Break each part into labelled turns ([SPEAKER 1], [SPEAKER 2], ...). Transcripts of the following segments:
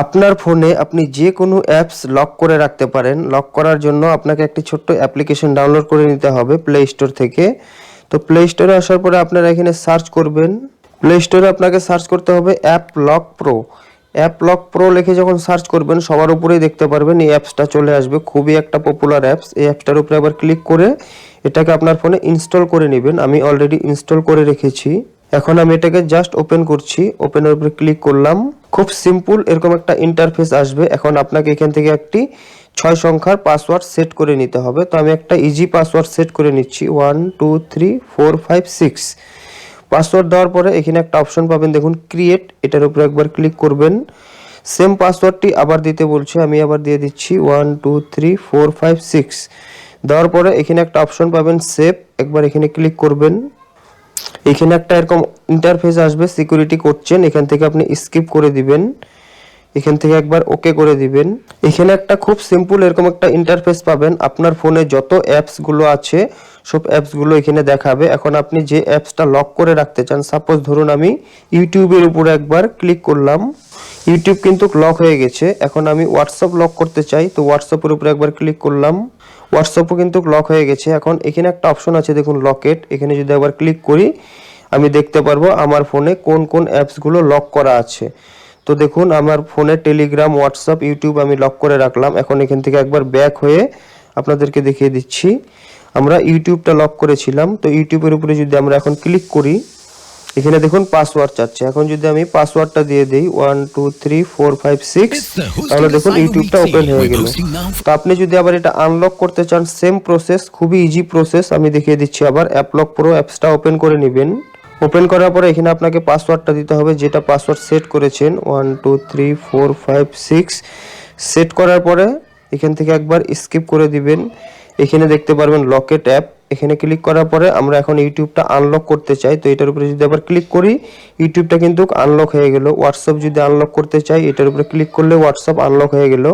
[SPEAKER 1] আপনার ফোনে আপনি যে কোনো অ্যাপস লক করে রাখতে পারেন। লক করার জন্য আপনাকে একটি ছোট্ট অ্যাপ্লিকেশন ডাউনলোড করে নিতে হবে প্লে স্টোর থেকে। তো প্লে স্টোরে আসার পরে আপনারা এখানে সার্চ করবেন। প্লে স্টোরে আপনাকে সার্চ করতে হবে app lock pro. App lock pro লিখে যখন সার্চ করবেন সবার উপরেই দেখতে পারবেন এই অ্যাপসটা চলে আসবে। খুবই একটা পপুলার অ্যাপস। এই অ্যাপসটার উপরে আবার ক্লিক করে এটাকে আপনার ফোনে ইনস্টল করে নেবেন। আমি অলরেডি ইনস্টল করে রেখেছি। এখন আমি এটাকে জাস্ট ওপেন করছি। ওপেনের উপরে ক্লিক করলাম। খুব সিম্পল এরকম একটা ইন্টারফেস আসবে। এখন আপনাকে এখান থেকে একটি 6 সংখ্যার পাসওয়ার্ড সেট করে নিতে হবে। তো আমি একটা ইজি পাসওয়ার্ড সেট করে নিচ্ছি 1 2 3 4 5 6। পাসওয়ার্ড দেওয়ার পরে এখানে একটা অপশন পাবেন দেখুন ক্রিয়েট, এটার উপরে একবার ক্লিক করবেন। সেম পাসওয়ার্ডটি আবার দিতে বলছে, আমি আবার দিয়ে দিচ্ছি 1 2 3 4 5 6। দেওয়ার পরে এখানে একটা অপশন পাবেন সেভ, একবার এখানে ক্লিক করবেন। এখানে একটা এরকম ইন্টারফেস আসবে সিকিউরিটি করছেন, এখান থেকে আপনি স্কিপ করে দিবেন। এখান থেকে একবার ওকে করে দিবেন। এখানে একটা খুব সিম্পল এরকম একটা ইন্টারফেস পাবেন। আপনার ফোনে যত অ্যাপসগুলো আছে সব অ্যাপসগুলো এখানে দেখাবে। এখন আপনি যে অ্যাপসটা লক করে রাখতে চান, সাপোজ ধরুন আমি ইউটিউবের উপরে একবার ক্লিক করলাম। ইউটিউব কিন্তু লক হয়ে গেছে। এখন আমি হোয়াটসঅ্যাপ লক করতে চাই, তো হোয়াটসঅ্যাপের উপরে একবার ক্লিক করলাম। হোয়াটসঅ্যাপও কিন্তু লক হয়ে গেছে। এখন এখানে একটা অপশন আছে দেখুন লকেট, এখানে যদি একবার ক্লিক করি আমি দেখতে পারবো আমার ফোনে কোন কোন অ্যাপসগুলো লক করা আছে। তো দেখুন আমার ফোনে টেলিগ্রাম, হোয়াটসঅ্যাপ, ইউটিউব আমি লক করে রাখলাম। এখন এখান থেকে একবার ব্যাক হয়ে আপনাদেরকে দেখিয়ে দিচ্ছি। আমরা ইউটিউবটা লক করেছিলাম, তো ইউটিউবের উপরে যদি আমরা এখন ক্লিক করি এখানে দেখুন পাসওয়ার্ড চাচ্ছে। এখন যদি আমি পাসওয়ার্ডটা দিয়ে দেই 1 2 3 4 5 6, তাহলে দেখুন ইউটিউবটা ওপেন হয়ে গেল। তো আপনি যদি আবার এটা আনলক করতে চান সেম প্রসেস, খুবই ইজি প্রসেস, আমি দেখিয়ে দিচ্ছি। আবার অ্যাপ লক প্রো অ্যাপসটা ওপেন করে নেবেন। ওপেন করার পরে এখানে আপনাকে পাসওয়ার্ডটা দিতে হবে, যেটা পাসওয়ার্ড সেট করেছেন 1 2 3 4 5 6। সেট করার পরে এখান থেকে একবার স্কিপ করে দিবেন। এখানে দেখতে পারবেন লকেট অ্যাপ, এখানে ক্লিক করার পরে আমরা এখন ইউটিউবটা আনলক করতে চাই। তো এটার উপরে যদি আবার ক্লিক করি ইউটিউবটা কিন্তু আনলক হয়ে গেল। হোয়াটসঅ্যাপ যদি আনলক করতে চাই এটার উপরে ক্লিক করলে হোয়াটসঅ্যাপ আনলক হয়ে গেল।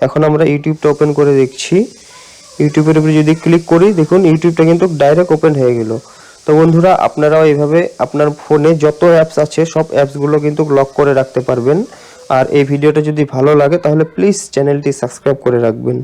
[SPEAKER 1] এখন আমরা ইউটিউবটা ওপেন করে দেখছি। ইউটিউবের উপরে যদি ক্লিক করি দেখুন ইউটিউবটা কিন্তু ডাইরেক্ট ওপেন হয়ে গেল। তো বন্ধুরা আপনারাও এইভাবে আপনার ফোনে যত অ্যাপস আছে সব অ্যাপসগুলো কিন্তু লক করে রাখতে পারবেন। আর এই ভিডিওটা যদি ভালো লাগে তাহলে প্লিজ চ্যানেলটি সাবস্ক্রাইব করে রাখবেন।